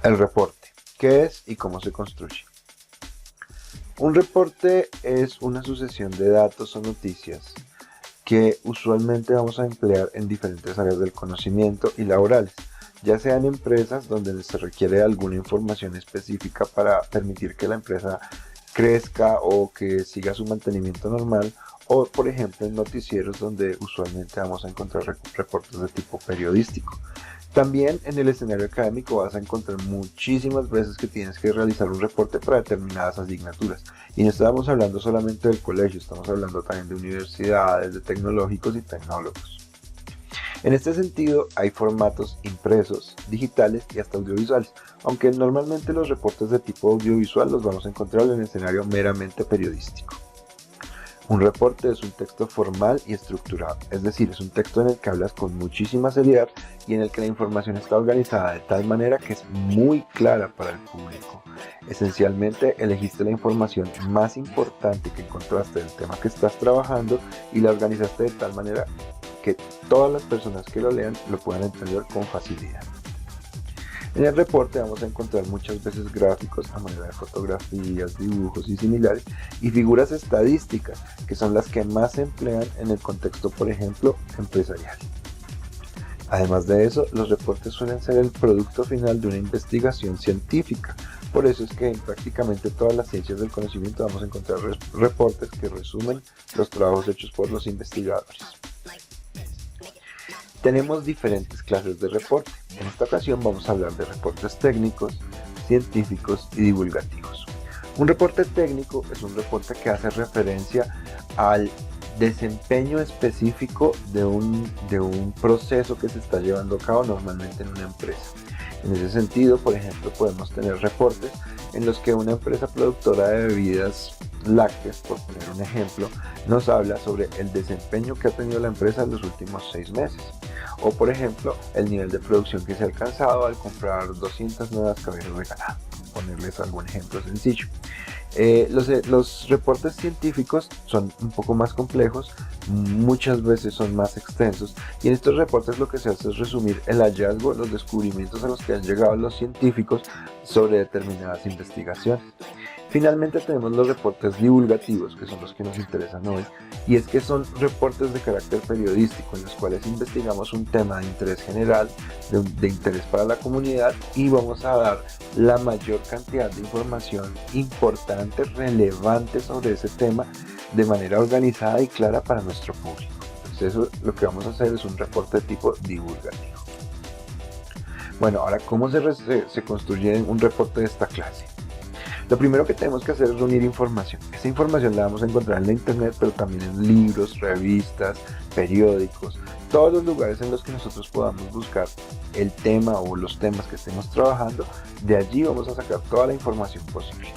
El reporte. ¿Qué es y cómo se construye? Un reporte es una sucesión de datos o noticias que usualmente vamos a emplear en diferentes áreas del conocimiento y laborales, ya sean empresas donde se requiere alguna información específica para permitir que la empresa crezca o que siga su mantenimiento normal, o por ejemplo en noticieros donde usualmente vamos a encontrar reportes de tipo periodístico. También en el escenario académico vas a encontrar muchísimas veces que tienes que realizar un reporte para determinadas asignaturas. Y no estamos hablando solamente del colegio, estamos hablando también de universidades, de tecnológicos y tecnólogos. En este sentido, hay formatos impresos, digitales y hasta audiovisuales, aunque normalmente los reportes de tipo audiovisual los vamos a encontrar en el escenario meramente periodístico. Un reporte es un texto formal y estructurado, es decir, es un texto en el que hablas con muchísima seriedad y en el que la información está organizada de tal manera que es muy clara para el público. Esencialmente, elegiste la información más importante que encontraste del tema que estás trabajando y la organizaste de tal manera que todas las personas que lo lean lo puedan entender con facilidad. En el reporte vamos a encontrar muchas veces gráficos a manera de fotografías, dibujos y similares, y figuras estadísticas, que son las que más se emplean en el contexto, por ejemplo, empresarial. Además de eso, los reportes suelen ser el producto final de una investigación científica. Por eso es que en prácticamente todas las ciencias del conocimiento vamos a encontrar reportes que resumen los trabajos hechos por los investigadores. Tenemos diferentes clases de reporte. En esta ocasión vamos a hablar de reportes técnicos, científicos y divulgativos. Un reporte técnico es un reporte que hace referencia al desempeño específico de un proceso que se está llevando a cabo normalmente en una empresa. En ese sentido, por ejemplo, podemos tener reportes en los que una empresa productora de bebidas lácteas, por poner un ejemplo, nos habla sobre el desempeño que ha tenido la empresa en los últimos 6 meses. O por ejemplo, el nivel de producción que se ha alcanzado al comprar 200 nuevas cabezas de ganado. Ponerles algún ejemplo sencillo. Los reportes científicos son un poco más complejos, muchas veces son más extensos, y en estos reportes lo que se hace es resumir el hallazgo, los descubrimientos a los que han llegado los científicos sobre determinadas investigaciones. Finalmente tenemos los reportes divulgativos, que son los que nos interesan hoy, y es que son reportes de carácter periodístico en los cuales investigamos un tema de interés general, de interés para la comunidad, y vamos a dar la mayor cantidad de información importante, relevante sobre ese tema de manera organizada y clara para nuestro público. Entonces eso lo que vamos a hacer es un reporte de tipo divulgativo. Bueno, ahora, ¿cómo se construye un reporte de esta clase? Lo primero que tenemos que hacer es reunir información. Esa información la vamos a encontrar en la internet, pero también en libros, revistas, periódicos, todos los lugares en los que nosotros podamos buscar el tema o los temas que estemos trabajando. De allí vamos a sacar toda la información posible.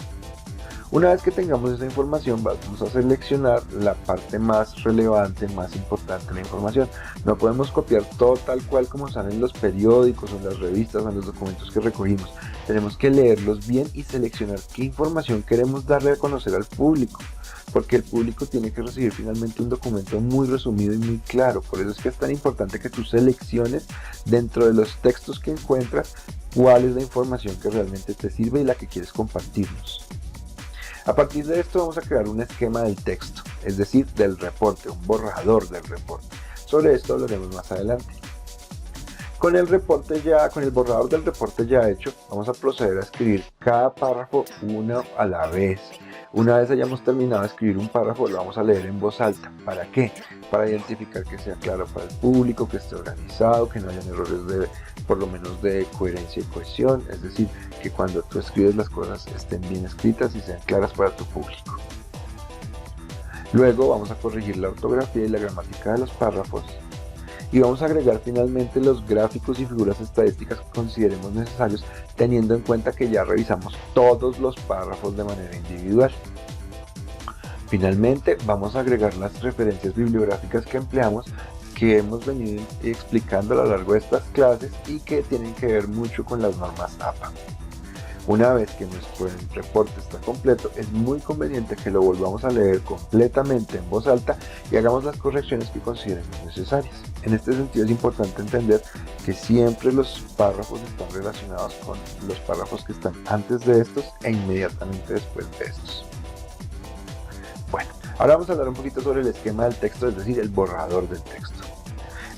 Una vez que tengamos esa información, vamos a seleccionar la parte más relevante, más importante de la información. No podemos copiar todo tal cual como sale en los periódicos o en las revistas o en los documentos que recogimos. Tenemos que leerlos bien y seleccionar qué información queremos darle a conocer al público, porque el público tiene que recibir finalmente un documento muy resumido y muy claro. Por eso es que es tan importante que tú selecciones dentro de los textos que encuentras cuál es la información que realmente te sirve y la que quieres compartirnos. A partir de esto vamos a crear un esquema del texto, es decir, del reporte, un borrador del reporte. Sobre esto hablaremos más adelante. Con el borrador del reporte ya hecho, vamos a proceder a escribir cada párrafo uno a la vez. Una vez hayamos terminado de escribir un párrafo, lo vamos a leer en voz alta. ¿Para qué? Para identificar que sea claro para el público, que esté organizado, que no hayan errores por lo menos de coherencia y cohesión, es decir, que cuando tú escribes las cosas estén bien escritas y sean claras para tu público. Luego vamos a corregir la ortografía y la gramática de los párrafos y vamos a agregar finalmente los gráficos y figuras estadísticas que consideremos necesarios, teniendo en cuenta que ya revisamos todos los párrafos de manera individual. Finalmente vamos a agregar las referencias bibliográficas que empleamos, que hemos venido explicando a lo largo de estas clases y que tienen que ver mucho con las normas APA. Una vez que nuestro reporte está completo, es muy conveniente que lo volvamos a leer completamente en voz alta y hagamos las correcciones que consideremos necesarias. En este sentido es importante entender que siempre los párrafos están relacionados con los párrafos que están antes de estos e inmediatamente después de estos. Bueno, ahora vamos a hablar un poquito sobre el esquema del texto, es decir, el borrador del texto.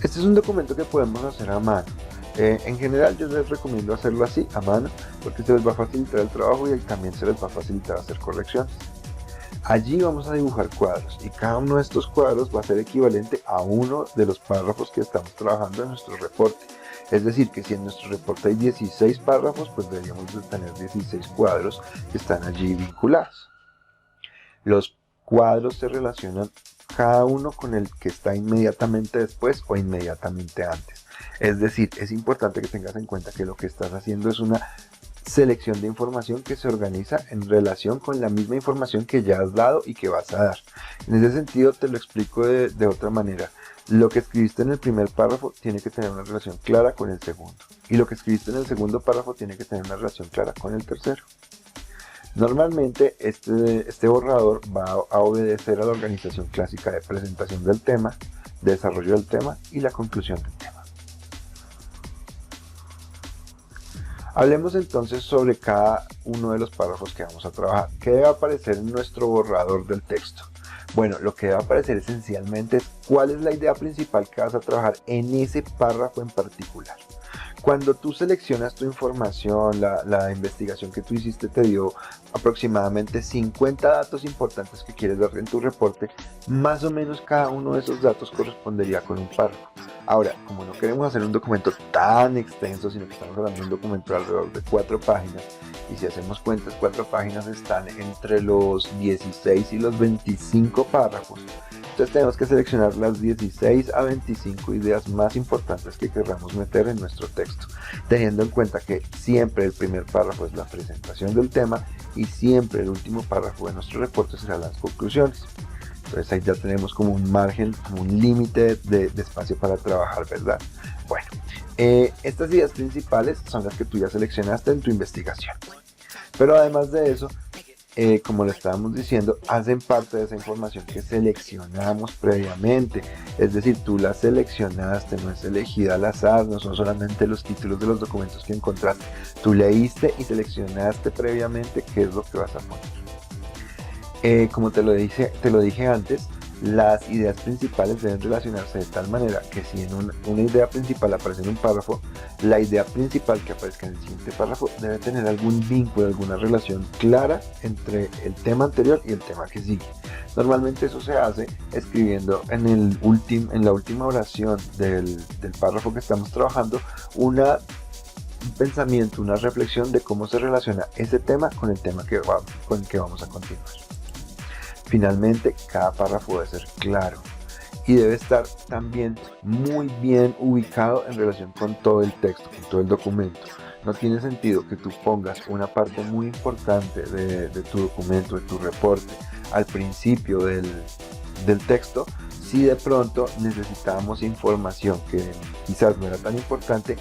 Este es un documento que podemos hacer a mano. En general yo les recomiendo hacerlo así, a mano, porque se les va a facilitar el trabajo y también se les va a facilitar hacer correcciones. Allí vamos a dibujar cuadros y cada uno de estos cuadros va a ser equivalente a uno de los párrafos que estamos trabajando en nuestro reporte. Es decir, que si en nuestro reporte hay 16 párrafos, pues deberíamos de tener 16 cuadros que están allí vinculados. Los cuadros se relacionan cada uno con el que está inmediatamente después o inmediatamente antes. Es decir, es importante que tengas en cuenta que lo que estás haciendo es una selección de información que se organiza en relación con la misma información que ya has dado y que vas a dar. En ese sentido te lo explico de otra manera. Lo que escribiste en el primer párrafo tiene que tener una relación clara con el segundo. Y lo que escribiste en el segundo párrafo tiene que tener una relación clara con el tercero. Normalmente este borrador va a obedecer a la organización clásica de presentación del tema, desarrollo del tema y la conclusión del tema. Hablemos entonces sobre cada uno de los párrafos que vamos a trabajar. ¿Qué debe aparecer en nuestro borrador del texto? Bueno, lo que debe aparecer esencialmente es cuál es la idea principal que vas a trabajar en ese párrafo en particular. Cuando tú seleccionas tu información, la investigación que tú hiciste te dio aproximadamente 50 datos importantes que quieres dar en tu reporte. Más o menos cada uno de esos datos correspondería con un párrafo. Ahora, como no queremos hacer un documento tan extenso, sino que estamos hablando de un documento de alrededor de 4 páginas, y si hacemos cuentas, 4 páginas están entre los 16 y los 25 párrafos. Entonces tenemos que seleccionar las 16 a 25 ideas más importantes que queramos meter en nuestro texto, teniendo en cuenta que siempre el primer párrafo es la presentación del tema y siempre el último párrafo de nuestro reporte serán las conclusiones. Entonces ahí ya tenemos como un margen, como un límite de espacio para trabajar, ¿verdad? Bueno, estas ideas principales son las que tú ya seleccionaste en tu investigación. Pero además de eso, como le estábamos diciendo, hacen parte de esa información que seleccionamos previamente. Es decir, tú la seleccionaste, no es elegida al azar, no son solamente los títulos de los documentos que encontraste. Tú leíste y seleccionaste previamente qué es lo que vas a poner. Como te lo dije antes, las ideas principales deben relacionarse de tal manera que si en una idea principal aparece en un párrafo, la idea principal que aparezca en el siguiente párrafo debe tener algún vínculo, alguna relación clara entre el tema anterior y el tema que sigue. Normalmente eso se hace escribiendo en la última oración del párrafo que estamos trabajando un pensamiento, una reflexión de cómo se relaciona ese tema con el tema con el que vamos a continuar. Finalmente, cada párrafo debe ser claro y debe estar también muy bien ubicado en relación con todo el texto, con todo el documento. No tiene sentido que tú pongas una parte muy importante de tu documento, de tu reporte, al principio del texto, si de pronto necesitábamos información que quizás no era tan importante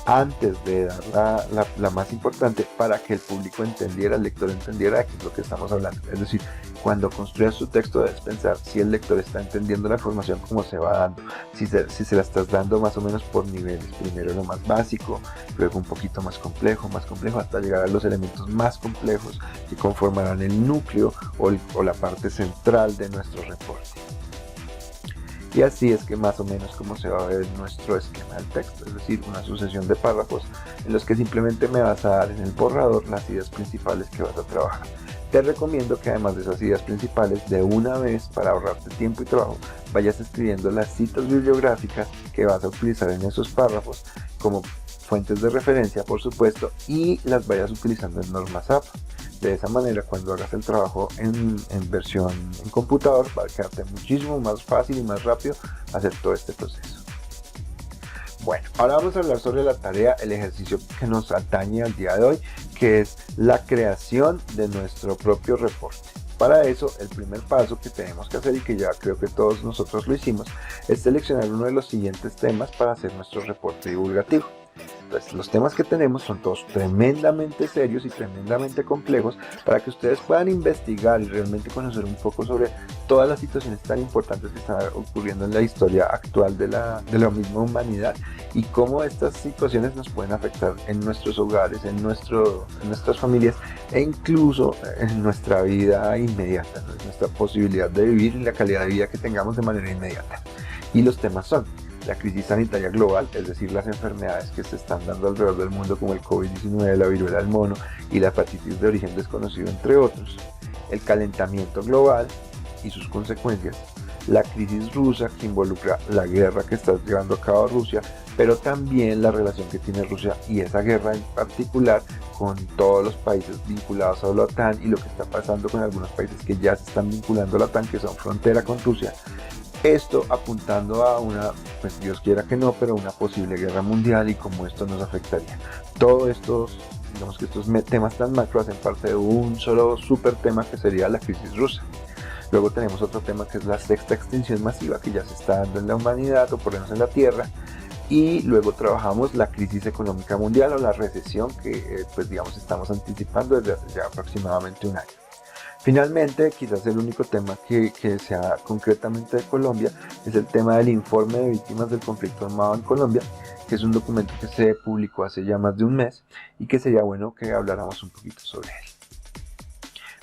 antes de dar la más importante para que el público entendiera, el lector entendiera de qué es lo que estamos hablando. Es decir, cuando construyas tu texto debes pensar si el lector está entendiendo la información como se va dando, si se la estás dando más o menos por niveles, primero lo más básico, luego un poquito más complejo, hasta llegar a los elementos más complejos que conformarán el núcleo o la parte central de nuestro reporte. Y así es que más o menos como se va a ver nuestro esquema del texto, es decir, una sucesión de párrafos en los que simplemente me vas a dar en el borrador las ideas principales que vas a trabajar. Te recomiendo que además de esas ideas principales, de una vez, para ahorrarte tiempo y trabajo, vayas escribiendo las citas bibliográficas que vas a utilizar en esos párrafos como fuentes de referencia, por supuesto, y las vayas utilizando en normas APA. De esa manera, cuando hagas el trabajo en versión en computador, va a quedarte muchísimo más fácil y más rápido hacer todo este proceso. Bueno, ahora vamos a hablar sobre la tarea, el ejercicio que nos atañe al día de hoy, que es la creación de nuestro propio reporte. Para eso, el primer paso que tenemos que hacer, y que ya creo que todos nosotros lo hicimos, es seleccionar uno de los siguientes temas para hacer nuestro reporte divulgativo. Entonces, los temas que tenemos son todos tremendamente serios y tremendamente complejos para que ustedes puedan investigar y realmente conocer un poco sobre todas las situaciones tan importantes que están ocurriendo en la historia actual de la misma humanidad y cómo estas situaciones nos pueden afectar en nuestros hogares, en nuestras familias e incluso en nuestra vida inmediata, ¿no? Nuestra posibilidad de vivir y la calidad de vida que tengamos de manera inmediata. Y los temas son la crisis sanitaria global, es decir, las enfermedades que se están dando alrededor del mundo como el COVID-19, la viruela del mono y la hepatitis de origen desconocido, entre otros, el calentamiento global y sus consecuencias, la crisis rusa que involucra la guerra que está llevando a cabo Rusia, pero también la relación que tiene Rusia y esa guerra en particular con todos los países vinculados a la OTAN y lo que está pasando con algunos países que ya se están vinculando a la OTAN, que son frontera con Rusia. Esto apuntando a una, pues Dios quiera que no, pero una posible guerra mundial y cómo esto nos afectaría. Todos estos, digamos que estos temas tan macro hacen parte de un solo super tema que sería la crisis rusa. Luego tenemos otro tema que es la sexta extinción masiva que ya se está dando en la humanidad o por lo menos en la Tierra. Y luego trabajamos la crisis económica mundial o la recesión que pues digamos estamos anticipando desde hace ya aproximadamente un año. Finalmente, quizás el único tema que sea concretamente de Colombia es el tema del informe de víctimas del conflicto armado en Colombia, que es un documento que se publicó hace ya más de un mes y que sería bueno que habláramos un poquito sobre él.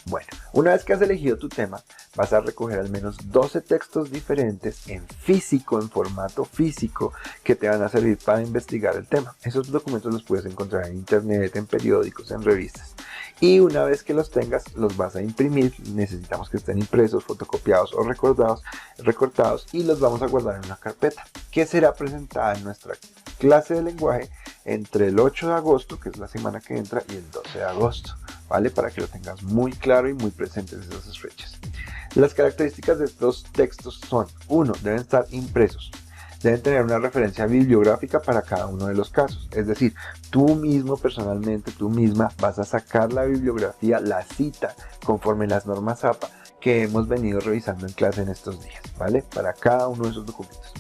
Bueno, una vez que has elegido tu tema, vas a recoger al menos 12 textos diferentes en físico, en formato físico, que te van a servir para investigar el tema. Esos documentos los puedes encontrar en internet, en periódicos, en revistas. Y una vez que los tengas, los vas a imprimir. Necesitamos que estén impresos, fotocopiados o recortados y los vamos a guardar en una carpeta que será presentada en nuestra clase de lenguaje entre el 8 de agosto, que es la semana que entra, y el 12 de agosto, ¿vale? Para que lo tengas muy claro y muy presentes esas fechas. Las características de estos textos son: 1. Deben estar impresos. Deben tener una referencia bibliográfica para cada uno de los casos. Es decir, tú mismo, personalmente, tú misma, vas a sacar la bibliografía, la cita, conforme las normas APA que hemos venido revisando en clase en estos días, ¿vale? Para cada uno de esos documentos.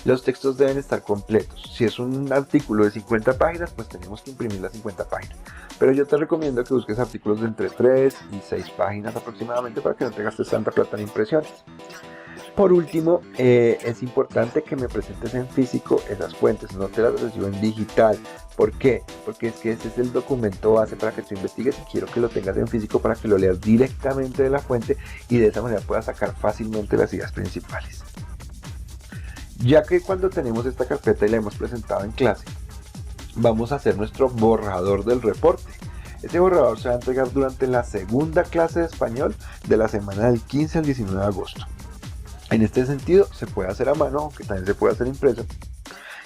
Los textos deben estar completos. Si es un artículo de 50 páginas, pues tenemos que imprimir las 50 páginas. Pero yo te recomiendo que busques artículos de entre 3 y 6 páginas aproximadamente para que no te gastes tanta plata en impresiones. Por último, es importante que me presentes en físico esas fuentes, no te las recibo en digital. ¿Por qué? Porque es que ese es el documento base para que tú investigues y quiero que lo tengas en físico para que lo leas directamente de la fuente y de esa manera puedas sacar fácilmente las ideas principales. Ya que cuando tenemos esta carpeta y la hemos presentado en clase, vamos a hacer nuestro borrador del reporte. Este borrador se va a entregar durante la segunda clase de español de la semana del 15 al 19 de agosto. En este sentido, se puede hacer a mano, aunque también se puede hacer impreso,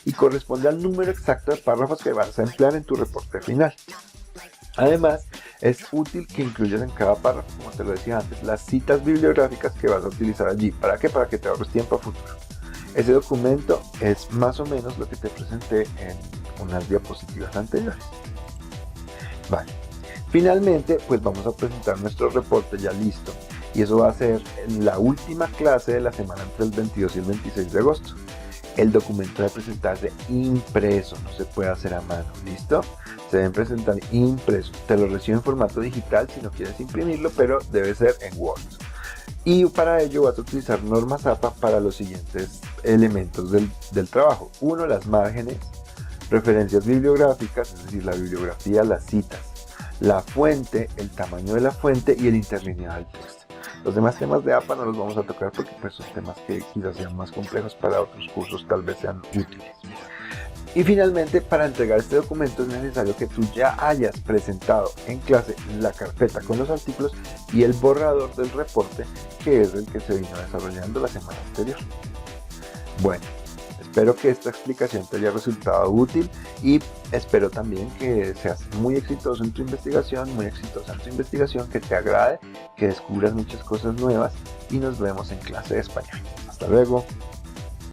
y corresponde al número exacto de párrafos que vas a emplear en tu reporte final. Además, es útil que incluyas en cada párrafo, como te lo decía antes, las citas bibliográficas que vas a utilizar allí. ¿Para qué? Para que te ahorres tiempo a futuro. Ese documento es más o menos lo que te presenté en unas diapositivas anteriores. Vale. Finalmente, pues vamos a presentar nuestro reporte ya listo. Y eso va a ser en la última clase de la semana entre el 22 y el 26 de agosto. El documento debe presentarse impreso, no se puede hacer a mano, ¿listo? Se deben presentar impreso. Te lo recibo en formato digital si no quieres imprimirlo, pero debe ser en Word. Y para ello vas a utilizar normas APA para los siguientes elementos del trabajo. 1. Las márgenes, referencias bibliográficas, es decir, la bibliografía, las citas, la fuente, el tamaño de la fuente y el interlineado del texto. Los demás temas de APA no los vamos a tocar porque pues, son temas que quizás sean más complejos para otros cursos, tal vez sean útiles. Y finalmente, para entregar este documento es necesario que tú ya hayas presentado en clase la carpeta con los artículos y el borrador del reporte, que es el que se vino desarrollando la semana anterior. Bueno, espero que esta explicación te haya resultado útil y espero también que seas muy exitoso en tu investigación, muy exitosa en tu investigación, que te agrade, que descubras muchas cosas nuevas y nos vemos en clase de español. Hasta luego.